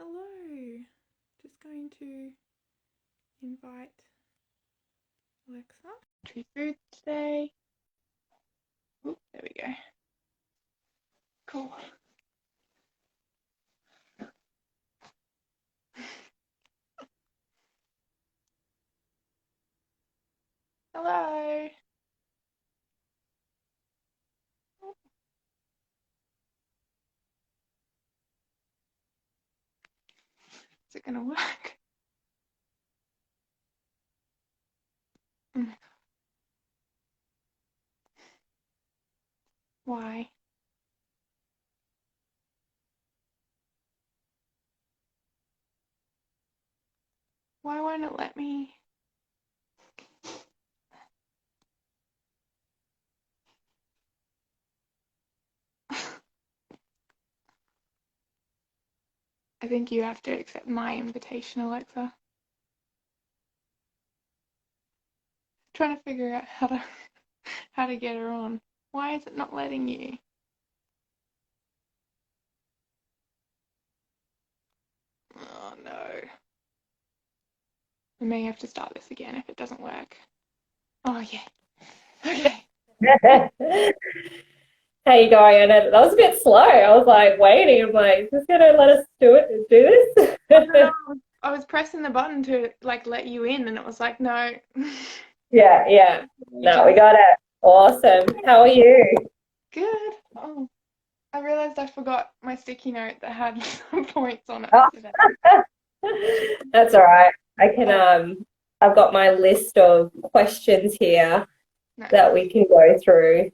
Hello. Just going to invite Alexa to food today. Oop, there we go. Cool. Hello. Is it gonna work? Why? Why won't it let me? I think you have to accept my invitation, Alexa. Trying to figure out how to get her on. Why is it not letting you? Oh no. We may have to start this again if it doesn't work. Oh yeah. Okay. How you going? I know that was a bit slow. I was like waiting. I'm like, is this gonna let us do this? No, I was pressing the button to like let you in, and it was like, no. Yeah. No, we got it. Awesome. How are you? Good. Oh, I realized I forgot my sticky note that had some points on it Oh, today. that's all right. I can I've got my list of questions here No. that we can go through.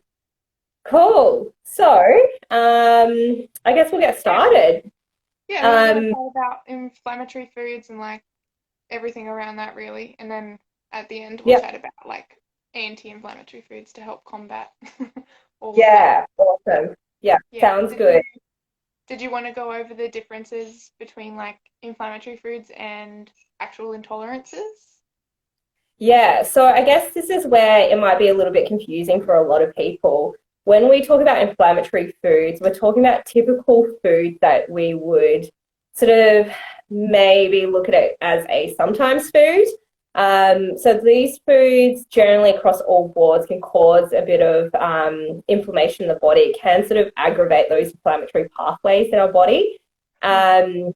Cool. So, I guess we'll get started. Yeah, we're gonna talk about inflammatory foods and like everything around that really, and then at the end we'll Yep. chat about like anti-inflammatory foods to help combat all of that. Yeah, awesome. Yeah, Yeah. sounds good. Did you want to go over the differences between like inflammatory foods and actual intolerances? Yeah, so I guess this is where it might be a little bit confusing for a lot of people. When we talk about inflammatory foods, we're talking about typical foods that we would sort of maybe look at it as a sometimes food. So these foods generally across all boards can cause a bit of inflammation in the body. It can sort of aggravate those inflammatory pathways in our body. And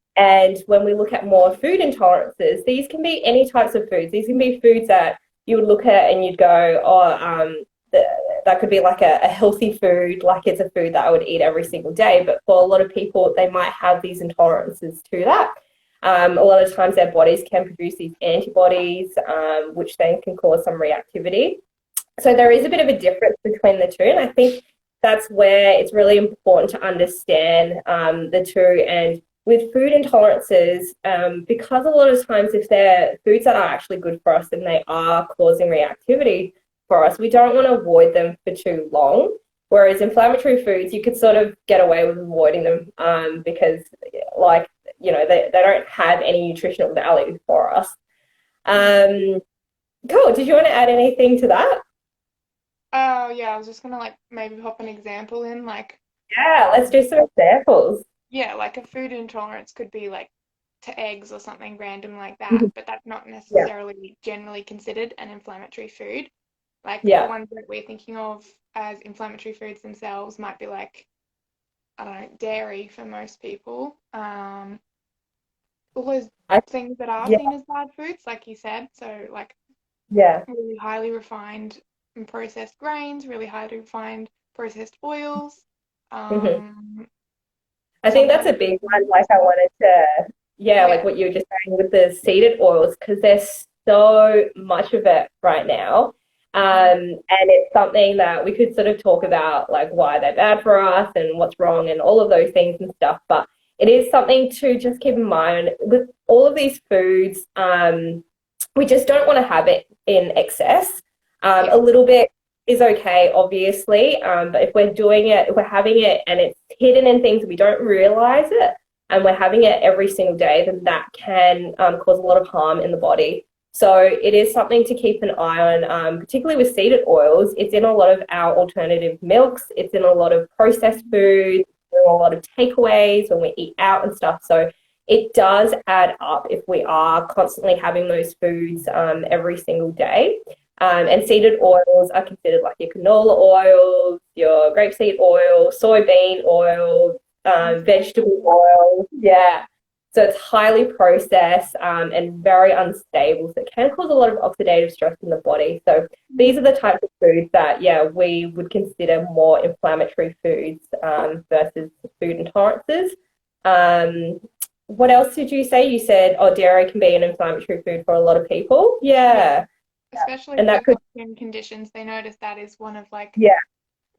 when we look at more food intolerances, these can be any types of foods. These can be foods that you would look at and you'd go, oh, that could be like a healthy food, like it's a food that I would eat every single day. But for a lot of people, they might have these intolerances to that. A lot of times their bodies can produce these antibodies, which then can cause some reactivity. So there is a bit of a difference between the two. And I think that's where it's really important to understand the two. And with food intolerances, because a lot of times if they're foods that are actually good for us and they are causing reactivity for us, we don't want to avoid them for too long. Whereas inflammatory foods, you could sort of get away with avoiding them because, like, they don't have any nutritional value for us. Cool. Did you want to add anything to that? Oh yeah, I was just gonna like maybe pop an example in like Yeah, let's do some examples. yeah, like a food intolerance could be like to eggs or something random like that, but that's not Yeah, necessarily generally considered an inflammatory food. Like the yeah. ones that we're thinking of as inflammatory foods themselves might be like, I don't know, dairy for most people. All those I, things that are yeah, seen as bad foods, like you said. So like yeah. really highly refined and processed grains, really highly refined processed oils. hmm Um, I think that's sometimes a big one. Like I wanted to, yeah, like yeah, what you were just saying with the seeded oils, because there's so much of it right now. mhm, And it's something that we could sort of talk about, like why they're bad for us and what's wrong and all of those things and stuff. But it is something to just keep in mind with all of these foods. We just don't want to have it in excess. yeah, A little bit is okay, obviously, but if we're doing it, if we're having it and it's hidden in things we don't realize it, and we're having it every single day, then that can cause a lot of harm in the body. So it is something to keep an eye on, particularly with seeded oils. It's in a lot of our alternative milks. It's in a lot of processed foods, in a lot of takeaways when we eat out and stuff. So it does add up if we are constantly having those foods every single day. And seeded oils are considered like your canola oils, your grapeseed oil, soybean oil, vegetable oil. Yeah. So it's highly processed and very unstable. So it can cause a lot of oxidative stress in the body. So these are the types of foods that, yeah, we would consider more inflammatory foods versus food intolerances. What else did you say? You said, oh, dairy can be an inflammatory food for a lot of people. Yeah. Especially And for that could, skin conditions, they notice that is one of like yeah,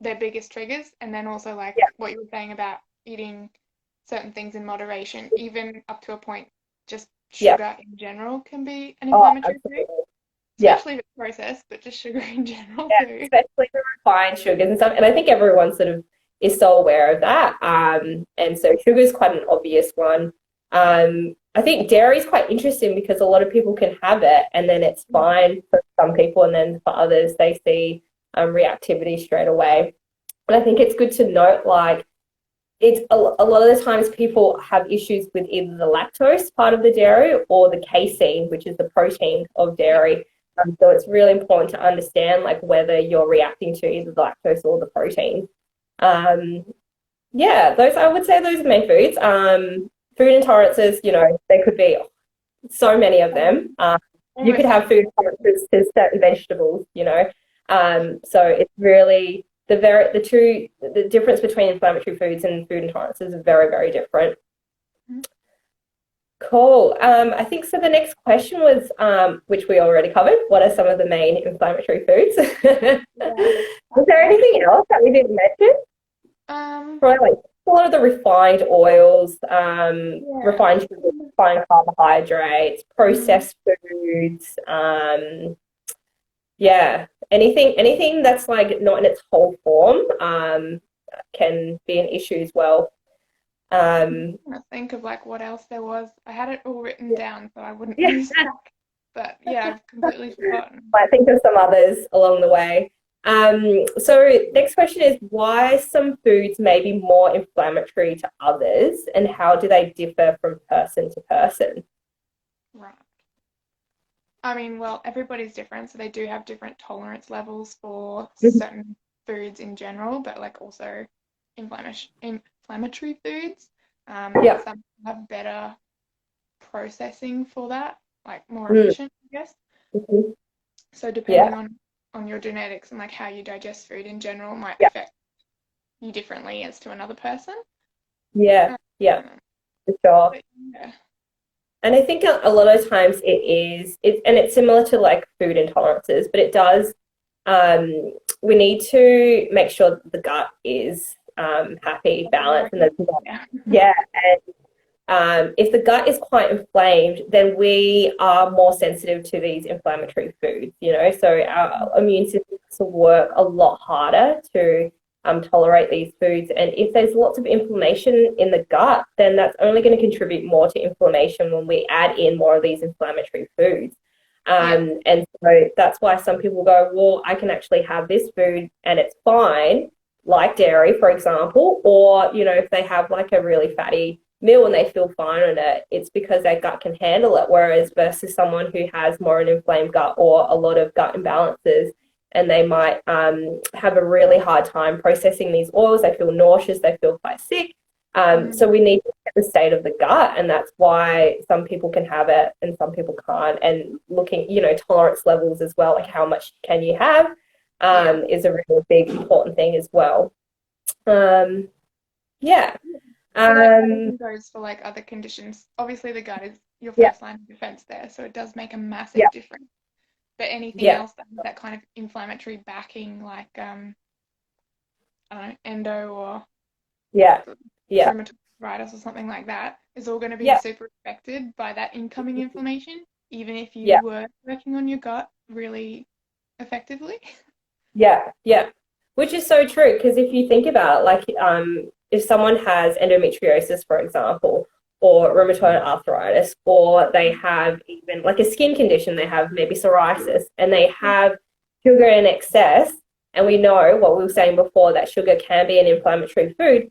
their biggest triggers. And then also like yeah, what you were saying about eating certain things in moderation, even up to a point, just yeah. sugar in general can be an Oh, inflammatory food, absolutely. Yeah. especially if it's processed, but just sugar in general Yeah, too. especially the refined sugars and stuff. And I think everyone sort of is so aware of that. And so sugar is quite an obvious one. I think dairy is quite interesting because a lot of people can have it and then it's fine for some people, and then for others they see reactivity straight away. And I think it's good to note, like, it's a lot of the times people have issues with either the lactose part of the dairy or the casein, which is the protein of dairy. So it's really important to understand like whether you're reacting to either the lactose or the protein. Um, yeah, those, I would say those are main foods. Food intolerances, you know, there could be so many of them. You could Almost have food intolerances to certain vegetables, you know. So it's really the difference between inflammatory foods and food intolerances is very, very different. Cool. I think so. The next question was, which we already covered. What are some of the main inflammatory foods? Was there anything else that we didn't mention? Probably like a lot of the refined oils, refined sugars, refined carbohydrates, processed foods. Yeah, anything that's like not in its whole form can be an issue as well. I think of like what else there was. I had it all written down so I wouldn't Yeah. lose track. But yeah, I've completely forgotten. I think of some others along the way. So next question is, why some foods may be more inflammatory to others, and how do they differ from person to person? Right. I mean, well, everybody's different, so they do have different tolerance levels for certain foods in general, but like also inflammatory foods. Yeah. Some have better processing for that, like more Mm. efficient, I guess. Mhm. So depending Yeah. on your genetics and like how you digest food in general might Yeah. affect you differently as to another person. Yeah. Yeah. For sure. But yeah. And I think a lot of times it's similar to like food intolerances, but it does, we need to make sure that the gut is happy, balanced, and there's not, yeah. And if the gut is quite inflamed, then we are more sensitive to these inflammatory foods, you know, so our immune system will work a lot harder to tolerate these foods. And if there's lots of inflammation in the gut, then that's only going to contribute more to inflammation when we add in more of these inflammatory foods. And so that's why some people go, well, I can actually have this food and it's fine, like dairy, for example, or, you know, if they have like a really fatty meal and they feel fine on it, it's because their gut can handle it. Whereas versus someone who has more an inflamed gut or a lot of gut imbalances, and they might have a really hard time processing these oils. They feel nauseous, they feel quite sick. So we need to get the state of the gut, and that's why some people can have it and some people can't. And looking, you know, tolerance levels as well, like how much can you have, is a really big important thing as well. Yeah. Same goes for like other conditions. Obviously, the gut is your first line of defense there, so it does make a massive difference. But anything else that kind of inflammatory backing, like I don't know, endo or rheumatoid arthritis or something like that, is all going to be super affected by that incoming inflammation, even if you were working on your gut really effectively. Yeah. Which is so true, because if you think about it, like if someone has endometriosis, for example, or rheumatoid arthritis, or they have even like a skin condition, they have maybe psoriasis, and they have sugar in excess, and we know what we were saying before, that sugar can be an inflammatory food,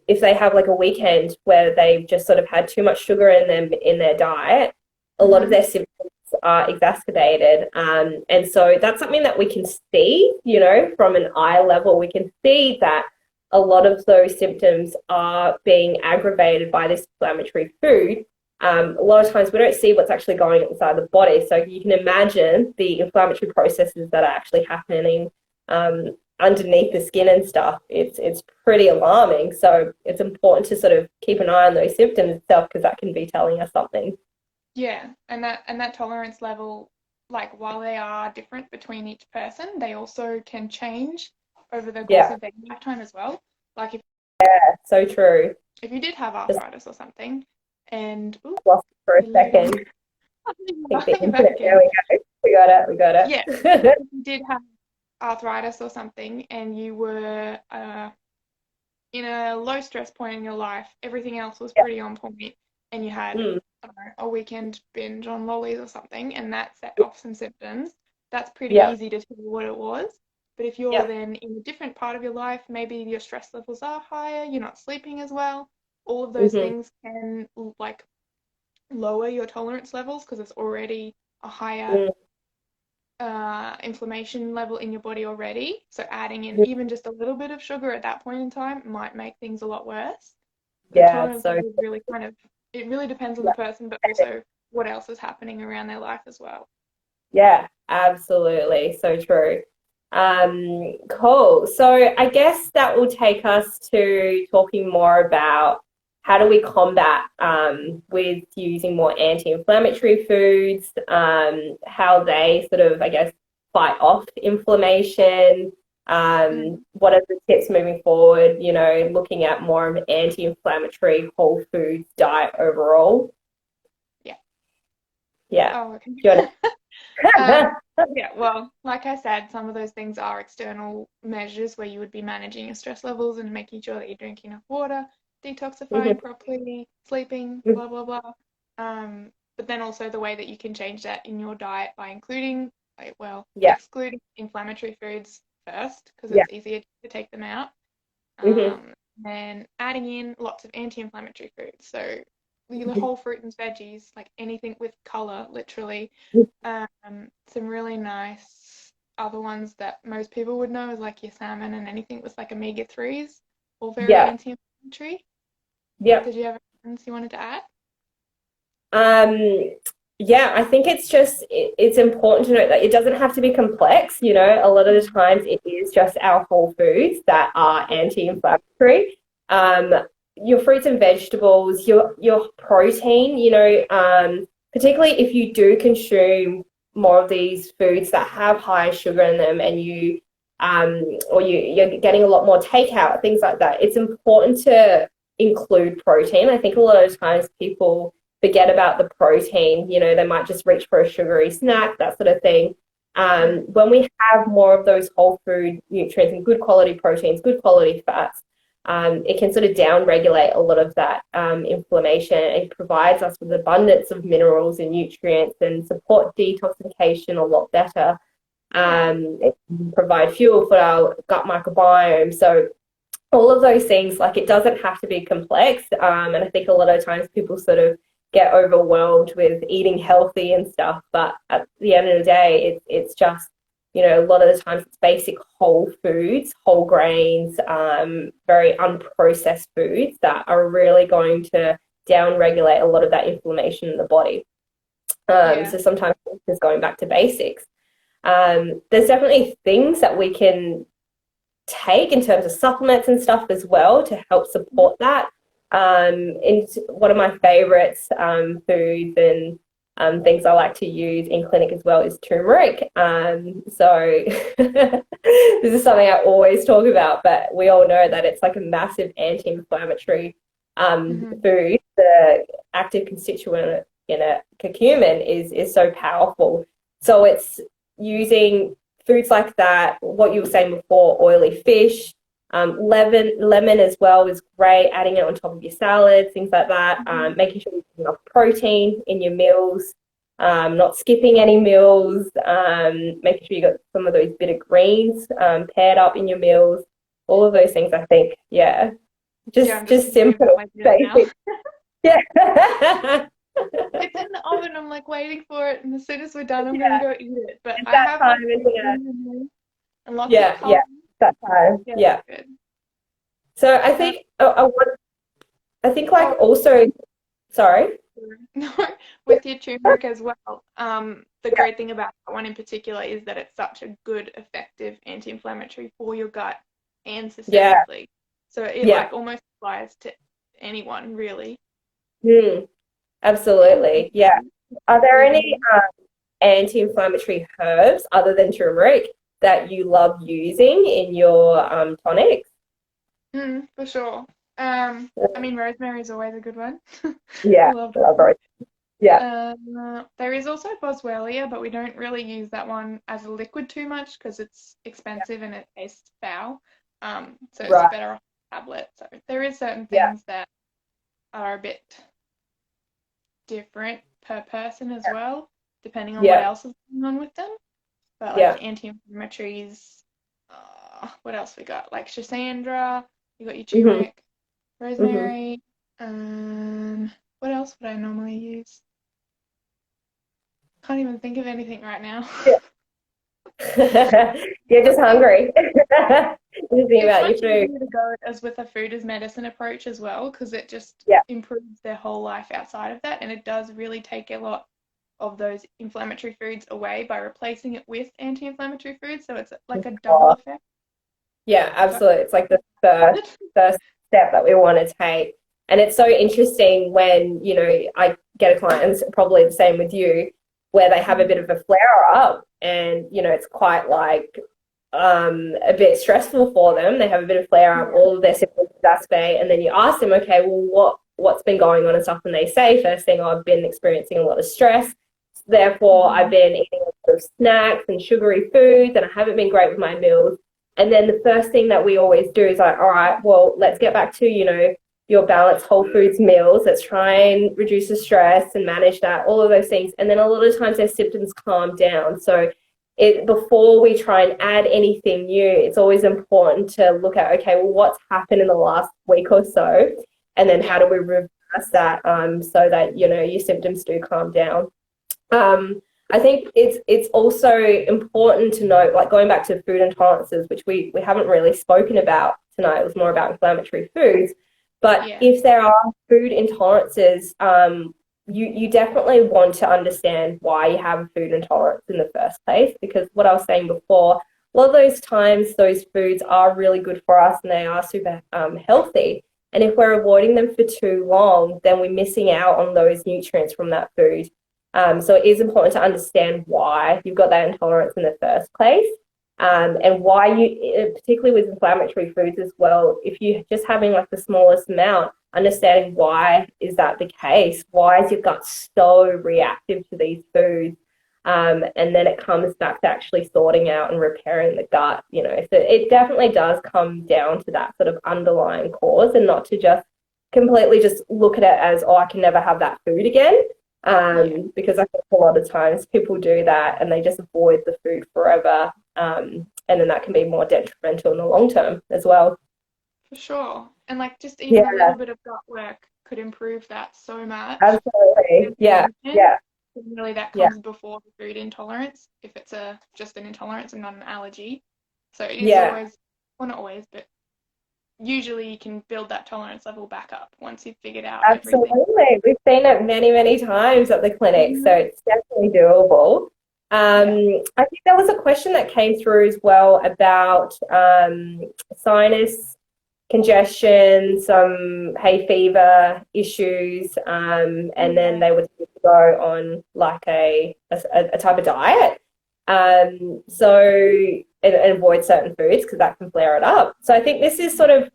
if they have like a weekend where they've just sort of had too much sugar in them in their diet, a lot of their symptoms are exacerbated. And so that's something that we can see, you know, from an eye level. We can see that a lot of those symptoms are being aggravated by this inflammatory food. A lot of times we don't see what's actually going on inside the body. So you can imagine the inflammatory processes that are actually happening underneath the skin and stuff. It's pretty alarming. So it's important to sort of keep an eye on those symptoms itself, because that can be telling us something. Yeah, and that tolerance level, like while they are different between each person, they also can change over the course of their lifetime as well. Like So true. if you did have Just arthritis or something, and lost it for a second. I think the internet. There we go. We got it. We got it. Yeah, if you did have arthritis or something, and you were in a low stress point in your life, everything else was pretty on point, and you had I don't know, a weekend binge on lollies or something, and that set off some symptoms, that's pretty easy to tell what it was. But if you're then in a different part of your life, maybe your stress levels are higher, you're not sleeping as well, all of those things can like lower your tolerance levels, because it's already a higher inflammation level in your body already. So adding in even just a little bit of sugar at that point in time might make things a lot worse. The tolerance level is really kind of, it really depends on the person, but also what else is happening around their life as well. Yeah, absolutely. So true. Cool. So I guess that will take us to talking more about how do we combat with using more anti-inflammatory foods, how they sort of, I guess, fight off inflammation. What are the tips moving forward, you know, looking at more of an anti-inflammatory whole foods diet overall? Yeah. Oh, okay. Yeah, well, like I said, some of those things are external measures where you would be managing your stress levels and making sure that you're drinking enough water, detoxifying properly, sleeping, blah, blah, blah. But then also the way that you can change that in your diet by including, excluding inflammatory foods first, because it's easier to take them out. And adding in lots of anti-inflammatory foods. So the whole fruit and veggies, like anything with color, literally. Some really nice other ones that most people would know is like your salmon and anything with like omega-3s, all very anti-inflammatory. Did you have anything you wanted to add? I think it's important to note that it doesn't have to be complex. You know, a lot of the times it is just our whole foods that are anti-inflammatory. Your fruits and vegetables, your protein, you know, particularly if you do consume more of these foods that have high sugar in them, and you're getting a lot more takeout, things like that, it's important to include protein. I think a lot of times people forget about the protein. You know, they might just reach for a sugary snack, that sort of thing. When we have more of those whole food nutrients and good quality proteins, good quality fats, it can sort of down-regulate a lot of that inflammation. It provides us with abundance of minerals and nutrients and support detoxification a lot better. It can provide fuel for our gut microbiome. So all of those things, like, it doesn't have to be complex. And I think a lot of times people sort of get overwhelmed with eating healthy and stuff. But at the end of the day, it's just, you know, a lot of the times it's basic whole foods, whole grains, very unprocessed foods that are really going to down-regulate a lot of that inflammation in the body. So sometimes it's just going back to basics. There's definitely things that we can take in terms of supplements and stuff as well to help support that. And one of my favorites foods and things I like to use in clinic as well is turmeric. So this is something I always talk about, but we all know that it's like a massive anti-inflammatory food. The active constituent in a curcumin is so powerful. So it's using foods like that, what you were saying before, oily fish, lemon as well is great, adding it on top of your salads, things like that, making sure you have enough protein in your meals, not skipping any meals, making sure you got some of those bitter greens paired up in your meals, all of those things, I think, Yeah, I'm Just thinking simple, about my dinner now. basic. Yeah. It's in the oven. I'm like waiting for it, and as soon as we're done, I'm gonna Yeah, go eat it. But it's I that have time, like isn't it? protein in there and lots of Yeah, yeah, carbs. that time. Yeah, Yeah. good. So I Um, think I think like oh, also, sorry. no, with your turmeric as well. The Yeah, great thing about that one in particular is that it's such a good, effective anti-inflammatory for your gut and yeah, systemically. So it yeah. like almost applies to anyone really. Mm, And absolutely. Yeah. Are there any including, anti-inflammatory herbs other than turmeric that you love using in your tonics? for sure. I mean, rosemary is always a good one. I Yeah, love love rosemary. rose. Yeah. There is also boswellia, but we don't really use that one as a liquid too much because it's expensive and it tastes foul. So it's Right. better off tablet. So there is certain Yeah. things that are a bit different per person as well, depending on what Yeah. else is going on with them. But Yeah. like anti-inflammatories, what else we got? Like Schisandra, you got your Hmm. turmeric, Hmm. rosemary. What else would I normally use? Can't even think of anything right now. Yeah. You're just It's hungry. Just think it's about your much food. easier to go as with a food as medicine approach as well because it just Yeah. improves their whole life outside of that, and it does really take a lot of those inflammatory foods away by replacing it with anti-inflammatory foods. So it's like a double Oh, effect. yeah, So absolutely. It's like the first step that we want to take. And it's so interesting when, I get a client, and it's probably the same with you, where they have a bit of a flare up and, it's quite like a bit stressful for them. They have a bit of flare up, yeah, all of their symptoms exacerbate, and then you ask them, okay, well, what's been going on and stuff, and they say, first thing, I've been experiencing a lot of stress. Therefore, I've been eating a lot of snacks and sugary foods, and I haven't been great with my meals. And then the first thing that we always do is like, all right, well, let's get back to, your balanced whole foods meals. Let's try and reduce the stress and manage that, all of those things. And then a lot of times their symptoms calm down. So before we try and add anything new, it's always important to look at, okay, well, what's happened in the last week or so? And then how yeah, do we reverse that so that, your symptoms do calm down? I think it's also important to note, like going back to food intolerances, which we haven't really spoken about tonight. It was more about inflammatory foods. But yeah, if there are food intolerances, you definitely want to understand why you have a food intolerance in the first place. Because what I was saying before, a lot of those times those foods are really good for us and they are super healthy. And if we're avoiding them for too long, then we're missing out on those nutrients from that food. So it is important to understand why you've got that intolerance in the first place, and why particularly with inflammatory foods as well, if you're just having like the smallest amount, understanding why is that the case? Why is your gut so reactive to these foods? And then it comes back to actually sorting out and repairing the gut, So it definitely does come down to that sort of underlying cause and not to just completely just look at it as, oh, I can never have that food again. yeah, Because I think a lot of times people do that and they just avoid the food forever. And then that can be more detrimental in the long term as well. for sure. And like just even a Yeah, little bit of gut work could improve that so much. absolutely. Yeah, Inflammation, yeah, really that yeah, comes before the food intolerance, if it's just an intolerance and not an allergy. So it is yeah. always, well, not always, but usually you can build that tolerance level back up once you've figured out everything. Absolutely. We've seen it many, many times at the clinic, so Mhm. it's definitely doable. Yeah. I think there was a question that came through as well about sinus congestion, some hay fever issues, and then Yeah. they would go on like a type of diet. And avoid certain foods because that can flare it up. So I think this is sort of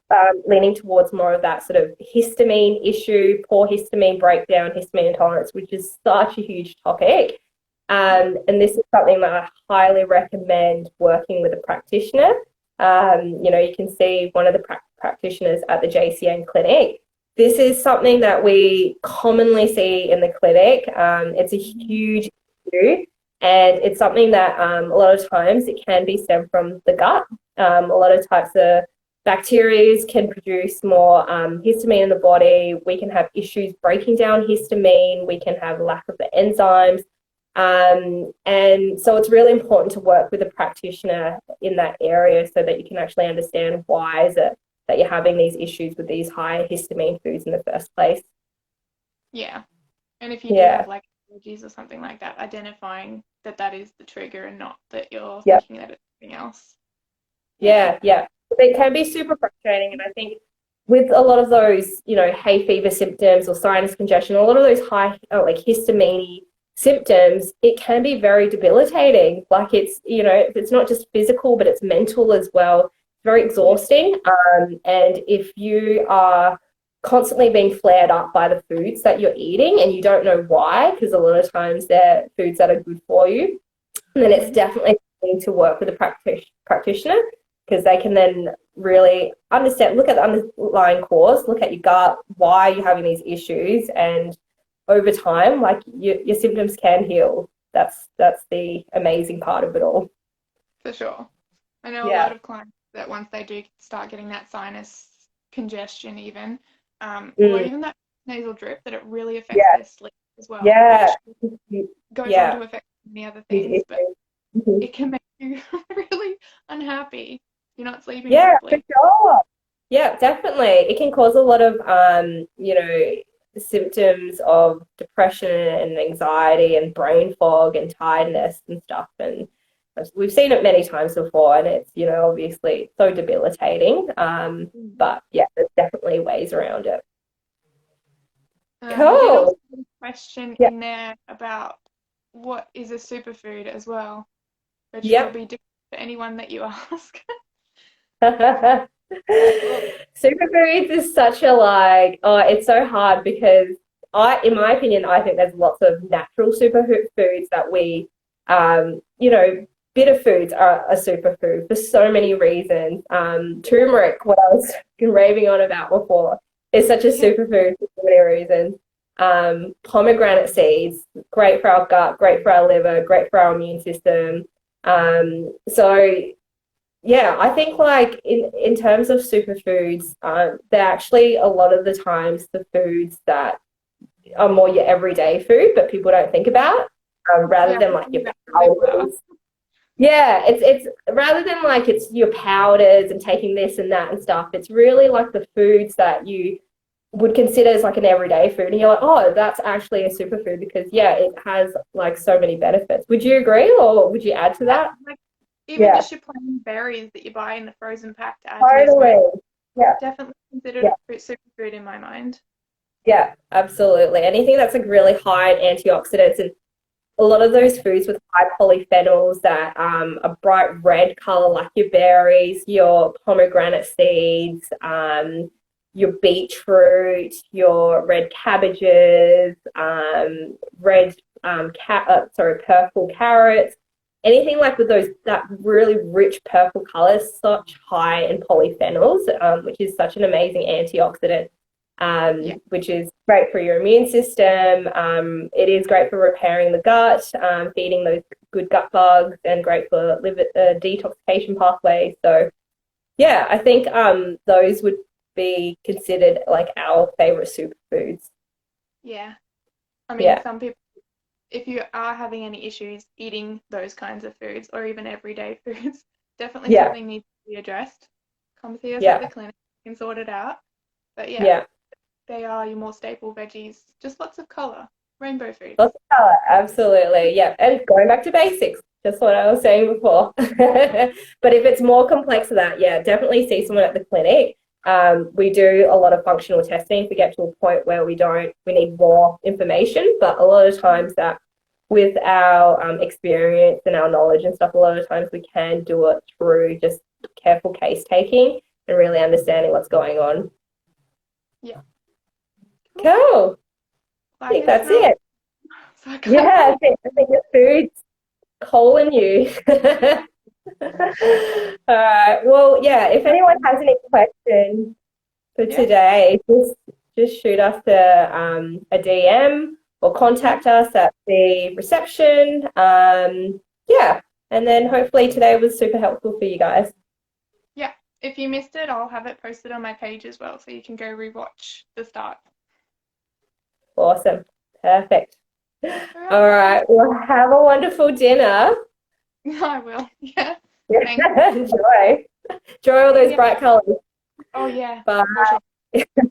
leaning towards more of that sort of histamine issue, poor histamine breakdown, histamine intolerance, which is such a huge topic. Yeah. And this is something that I highly recommend working with a practitioner. You can see one of the practitioners at the JCN clinic. This is something that we commonly see in the clinic. It's a huge issue, and it's something that a lot of times it can be stemmed from the gut. A lot of types of bacteria can produce more histamine in the body. We can have issues breaking down histamine. We can have lack of the enzymes. And so it's really important to work with a practitioner in that area so that you can actually understand why is it that you're having these issues with these high histamine foods in the first place. Yeah. And if you do have like allergies or something like that, identifying that that is the trigger and not that you're thinking that it's something else. Yeah. It can be super frustrating. And I think with a lot of those, you know, hay fever symptoms or sinus congestion, a lot of those high, like histamine symptoms, it can be very debilitating. Like it's, you know, it's not just physical, but it's mental as well. It's very exhausting. And if you are constantly being flared up by the foods that you're eating and you don't know why, because a lot of times they're foods that are good for you, then it's definitely something to work with a practitioner, because they can then really understand, look at the underlying cause, look at your gut, why you're having these issues, and over time, like your symptoms can heal. That's the amazing part of it all. For sure. I know a lot of clients that once they do start getting that sinus congestion even, or even that nasal drip, that it really affects their sleep as well. Which goes on to affect many other things, but it can make you really unhappy. You're not sleeping properly. For sure. Yeah, definitely. It can cause a lot of you know, symptoms of depression and anxiety and brain fog and tiredness and stuff. And we've seen it many times before, and it's, you know, obviously so debilitating. But yeah, there's definitely ways around it. Cool. We did also have a question in there about what is a superfood as well, which will be different for anyone that you ask. Superfoods is such a it's so hard because in my opinion, I think there's lots of natural superfoods that we, you know, bitter foods are a superfood for so many reasons. Turmeric, what I was raving on about before, is such a superfood for so many reasons. Pomegranate seeds, great for our gut, great for our liver, great for our immune system. So yeah, I think like in terms of superfoods, they're actually a lot of the times the foods that are more your everyday food, but people don't think about, rather than like your powders. Yeah, it's rather than like it's your powders and taking this and that and stuff. It's really like the foods that you would consider as like an everyday food, and you're like, oh, that's actually a superfood because it has like so many benefits. Would you agree, or would you add to that? Even just your plain berries that you buy in the frozen pack to add to your definitely considered a superfood in my mind. Yeah, absolutely. Anything that's like really high in antioxidants, and a lot of those foods with high polyphenols that a bright red color, like your berries, your pomegranate seeds, your beetroot, your red cabbages, purple carrots. Anything like with those, that really rich purple colors, such high in polyphenols, which is such an amazing antioxidant, which is great for your immune system. It is great for repairing the gut, feeding those good gut bugs, and great for liver detoxification pathways. So, yeah, I think those would be considered like our favorite superfoods. Yeah. I mean, some people, if you are having any issues eating those kinds of foods or even everyday foods, definitely something needs to be addressed. Come see us at the clinic and sort it out. But they are your more staple veggies, just lots of colour, rainbow foods. Lots of colour, absolutely, yeah. And going back to basics, just what I was saying before. But if it's more complex than that, definitely see someone at the clinic. We do a lot of functional testing if we get to a point where we need more information, but a lot of times that with our experience and our knowledge and stuff, a lot of times we can do it through just careful case taking and really understanding what's going on. Yeah. Cool. I think that's it. I think the food's calling you. All right. Well, if anyone has any questions for today, just shoot us a DM or contact us at the reception. And then hopefully today was super helpful for you guys. Yeah, If you missed it, I'll have it posted on my page as well, so you can go rewatch the start. Awesome. Perfect. All All right. Well, have a wonderful dinner. I will. Yeah. Thanks. Enjoy. Enjoy all those Yeah. bright colors. Oh, yeah. Bye. For sure.